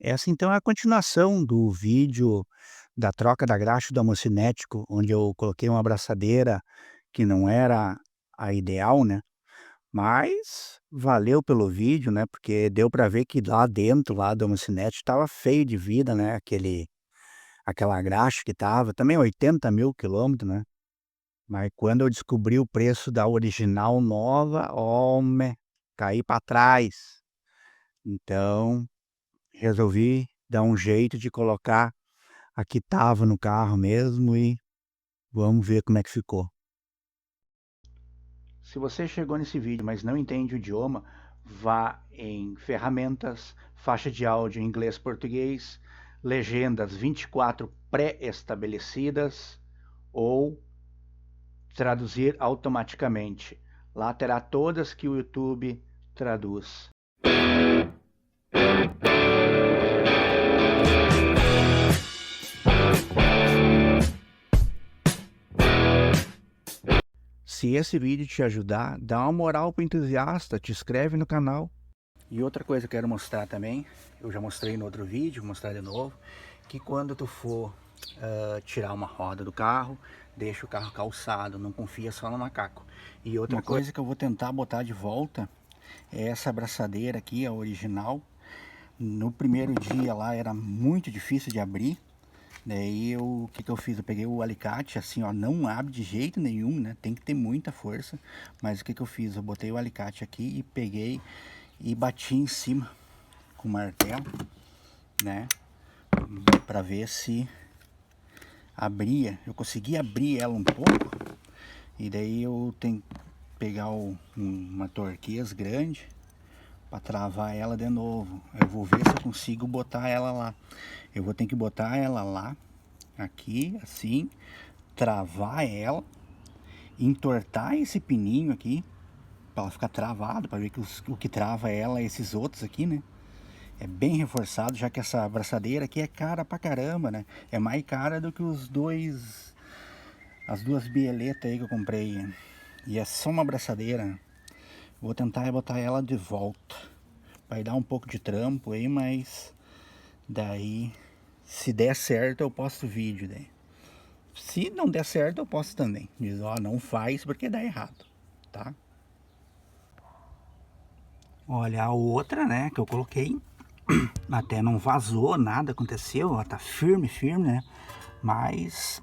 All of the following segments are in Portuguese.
Essa então é a continuação do vídeo da troca da graxa do amocinético, onde eu coloquei uma abraçadeira que não era a ideal, né, mas valeu pelo vídeo, né, porque deu para ver que lá dentro, lá do amocinético estava feio de vida, né, aquela graxa que estava, também 80.000 quilômetros, né, mas quando eu descobri o preço da original nova, homem, caí para trás. Então resolvi dar um jeito de colocar a que estava no carro mesmo e vamos ver como é que ficou. Se você chegou nesse vídeo, mas não entende o idioma, vá em ferramentas, faixa de áudio em inglês-português, legendas 24 pré-estabelecidas ou traduzir automaticamente. Lá terá todas que o YouTube traduz. Se esse vídeo te ajudar, dá uma moral pro entusiasta, te inscreve no canal. E outra coisa que eu quero mostrar também, eu já mostrei no outro vídeo, vou mostrar de novo, que quando tu for tirar uma roda do carro, deixa o carro calçado, não confia só no macaco. E outra coisa que eu vou tentar botar de volta é essa abraçadeira aqui, a original. No primeiro dia lá era muito difícil de abrir. Daí o que eu fiz? Eu peguei o alicate, assim, ó, não abre de jeito nenhum, né? Tem que ter muita força. Mas o que eu fiz? Eu botei o alicate aqui e peguei e bati em cima com o martelo, né? Pra ver se abria. Eu consegui abrir ela um pouco. E daí eu tenho que pegar uma torquês grande para travar ela de novo. Eu vou ver se eu consigo botar ela lá. Eu vou ter que botar ela lá, aqui, assim, travar ela, entortar esse pininho aqui, para ela ficar travado, para ver que o que trava ela é esses outros aqui, né? É bem reforçado, já que essa abraçadeira aqui é cara pra caramba, né? É mais cara do que as duas bieletas aí que eu comprei. E é só uma abraçadeira. Vou tentar botar ela de volta. Vai dar um pouco de trampo aí, mas daí, se der certo, eu posto vídeo daí. Se não der certo, eu posto também. Diz, ó, não faz porque dá errado, tá? Olha, a outra, né, que eu coloquei, até não vazou, nada aconteceu, ela tá firme, firme, né? Mas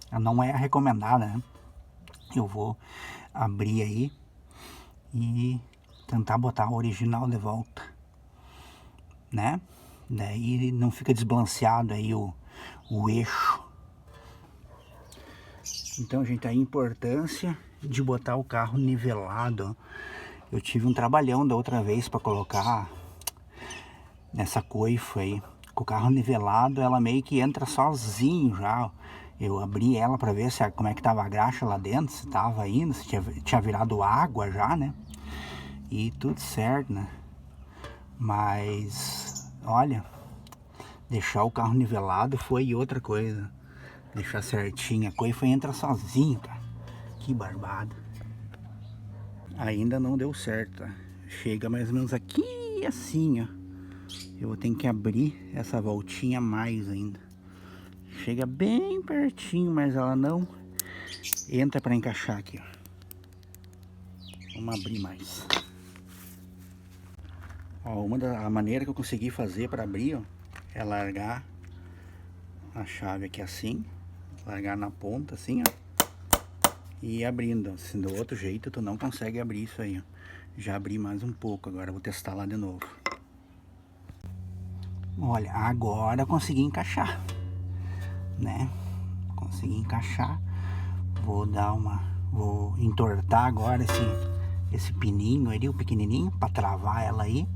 ela não é a recomendada, né? Eu vou abrir aí e tentar botar a original de volta, né? Daí não fica desbalanceado aí o eixo. Então, gente, a importância de botar o carro nivelado. Eu tive um trabalhão da outra vez para colocar nessa coifa aí. Com o carro nivelado, ela meio que entra sozinho já. Eu abri ela para ver como é que tava a graxa lá dentro, se tava indo, se tinha virado água já, né? E tudo certo, né? Mas, olha, deixar o carro nivelado foi outra coisa. Deixar certinho, a coifa entra sozinho, cara. Que barbado. Ainda não deu certo, tá? Chega mais ou menos aqui assim, ó. Eu vou ter que abrir essa voltinha mais ainda. Chega bem pertinho, mas ela não entra para encaixar aqui, ó. Vamos abrir mais. Ó, a maneira que eu consegui fazer para abrir, ó, é largar a chave aqui assim, largar na ponta assim, ó, e ir abrindo. Se do outro jeito tu não consegue abrir isso aí, ó. Já abri mais um pouco, agora eu vou testar lá de novo. Olha, agora eu consegui encaixar, né? Consegui encaixar. Vou entortar agora esse pininho ali, o pequenininho, para travar ela aí.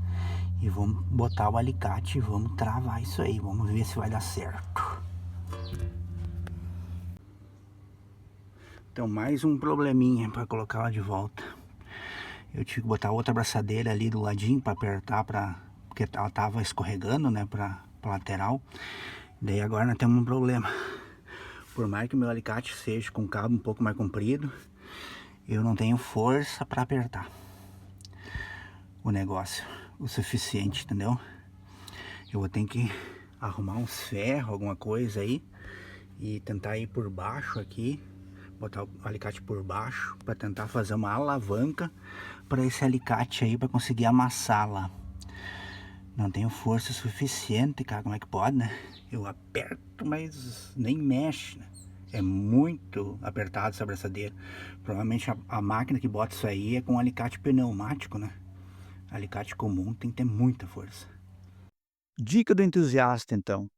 E vamos botar o alicate e vamos travar isso aí. Vamos ver se vai dar certo. Então, mais um probleminha para colocar ela de volta. Eu tive que botar outra abraçadeira ali do ladinho para apertar, porque ela tava escorregando, né, pra lateral. Daí agora nós temos um problema. Por mais que o meu alicate seja com cabo um pouco mais comprido, eu não tenho força para apertar o negócio o suficiente, entendeu? Eu vou ter que arrumar uns ferros, alguma coisa aí, e tentar ir por baixo aqui, botar o alicate por baixo para tentar fazer uma alavanca para esse alicate aí, para conseguir amassar lá. Não tenho força suficiente, cara, como é que pode, né? Eu aperto, mas nem mexe, né? É muito apertado essa abraçadeira. Provavelmente a máquina que bota isso aí é com alicate pneumático, né? Alicate comum tem que ter muita força. Dica do entusiasta, então.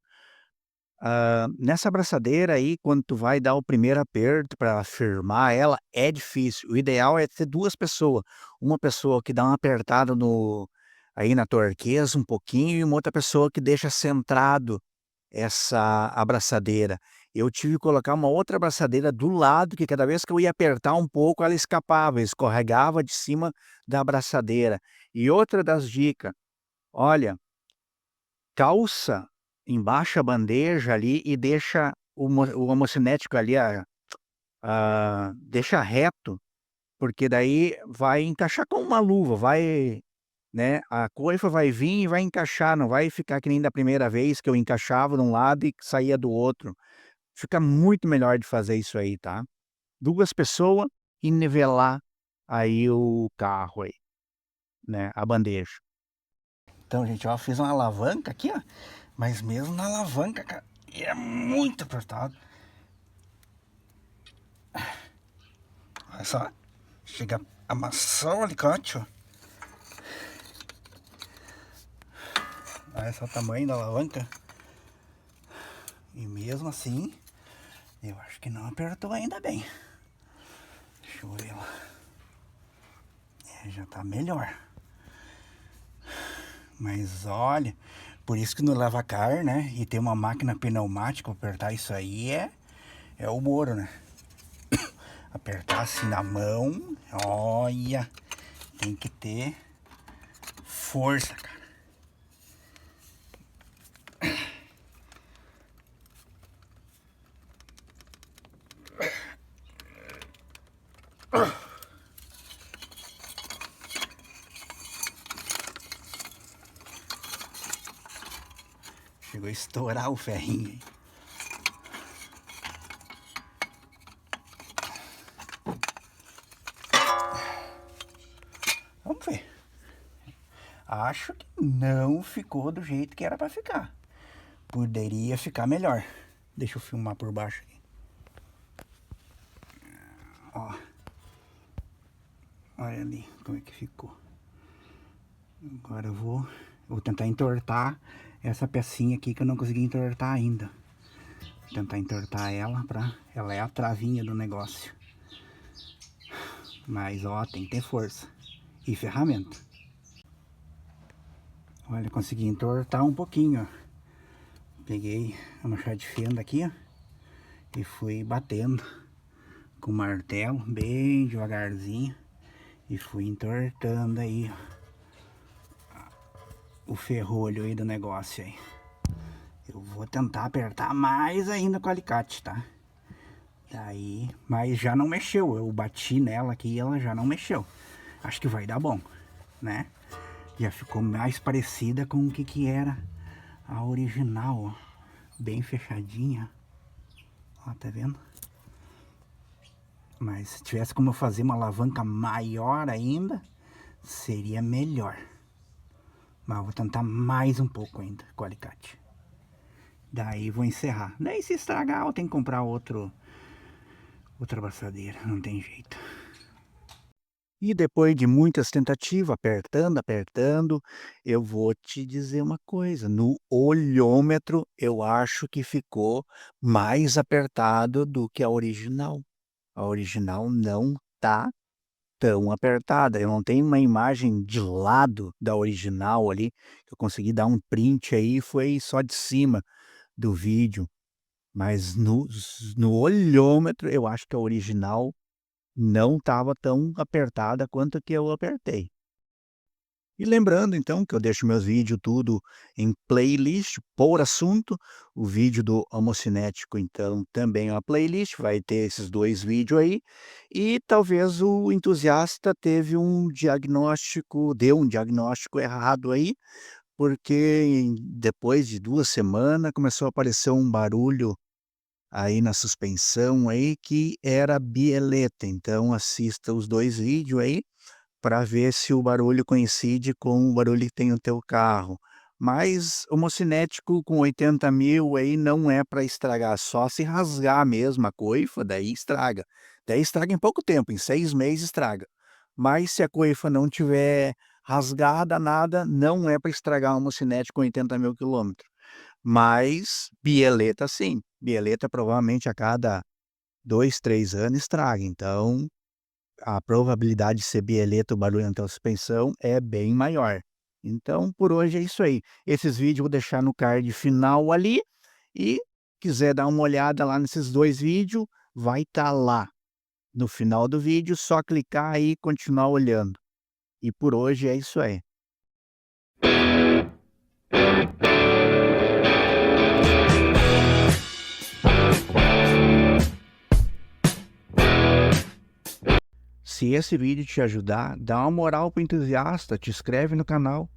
Nessa abraçadeira aí, quando tu vai dar o primeiro aperto para firmar ela, é difícil. O ideal é ter 2 pessoas. Uma pessoa que dá uma apertada no aí na torqueza um pouquinho e uma outra pessoa que deixa centrado essa abraçadeira. Eu tive que colocar uma outra abraçadeira do lado, que cada vez que eu ia apertar um pouco, ela escapava, escorregava de cima da abraçadeira. E outra das dicas, olha, calça embaixo a bandeja ali e deixa o homocinético ali, deixa reto, porque daí vai encaixar como uma luva, vai, né, a coifa vai vir e vai encaixar, não vai ficar que nem da primeira vez que eu encaixava de um lado e saía do outro. Fica muito melhor de fazer isso aí, tá. 2 pessoas e nivelar aí o carro aí, né, a bandeja. Então, gente, ó, fiz uma alavanca aqui, ó, mas mesmo na alavanca, cara, é muito apertado. Olha só, chega a amassar o alicate, ó. Olha só o tamanho da alavanca. E mesmo assim, eu acho que não apertou ainda bem. Deixa eu ver lá. Já tá melhor. Mas olha, por isso que no lavacar, né, e ter uma máquina pneumática pra apertar isso aí é o Moro, né? Apertar assim na mão, olha, tem que ter força, cara. Chegou a estourar o ferrinho aí. Vamos ver. Acho que não ficou do jeito que era pra ficar. Poderia ficar melhor. Deixa eu filmar por baixo aqui. Ó. Olha ali como é que ficou. Agora eu vou tentar entortar essa pecinha aqui que eu não consegui entortar ainda. Vou tentar entortar ela ela é a travinha do negócio. Mas ó, tem que ter força e ferramenta. Olha, consegui entortar um pouquinho, ó. Peguei a machado de fenda aqui, ó, e fui batendo com o martelo, bem devagarzinho, e fui entortando aí, ó, o ferrolho aí do negócio aí. Eu vou tentar apertar mais ainda com o alicate, tá? Aí, mas já não mexeu, eu bati nela aqui e ela já não mexeu. Acho que vai dar bom, né? Já ficou mais parecida com o que era a original, ó. Bem fechadinha. Ó, tá vendo? Mas se tivesse como eu fazer uma alavanca maior ainda, seria melhor. Mas eu vou tentar mais um pouco ainda com o alicate. Daí vou encerrar. Daí se estragar eu tenho que comprar outra abraçadeira, não tem jeito. E depois de muitas tentativas, apertando, apertando, eu vou te dizer uma coisa, no olhômetro eu acho que ficou mais apertado do que a original. A original não tá tão apertada, eu não tenho uma imagem de lado da original ali, eu consegui dar um print aí, foi só de cima do vídeo, mas no olhômetro eu acho que a original não estava tão apertada quanto a que eu apertei. E lembrando então que eu deixo meus vídeos tudo em playlist por assunto, o vídeo do homocinético então também é uma playlist, vai ter esses 2 vídeos aí, e talvez o entusiasta deu um diagnóstico errado aí, porque depois de 2 semanas começou a aparecer um barulho aí na suspensão aí que era bieleta. Então assista os 2 vídeos aí para ver se o barulho coincide com o barulho que tem no teu carro. Mas o homocinético com 80.000 aí não é para estragar, só se rasgar mesmo a coifa, daí estraga. Daí estraga em pouco tempo, em 6 meses estraga. Mas se a coifa não tiver rasgada, nada, não é para estragar um homocinético com 80.000 quilômetros. Mas bieleta sim, bieleta provavelmente a cada 2, 3 anos estraga, então a probabilidade de ser bieleta, o barulho na tua suspensão é bem maior. Então, por hoje é isso aí. Esses vídeos eu vou deixar no card final ali e quiser dar uma olhada lá nesses 2 vídeos, vai estar lá no final do vídeo, só clicar aí e continuar olhando. E por hoje é isso aí. Se esse vídeo te ajudar, dá uma moral pro entusiasta, te inscreve no canal.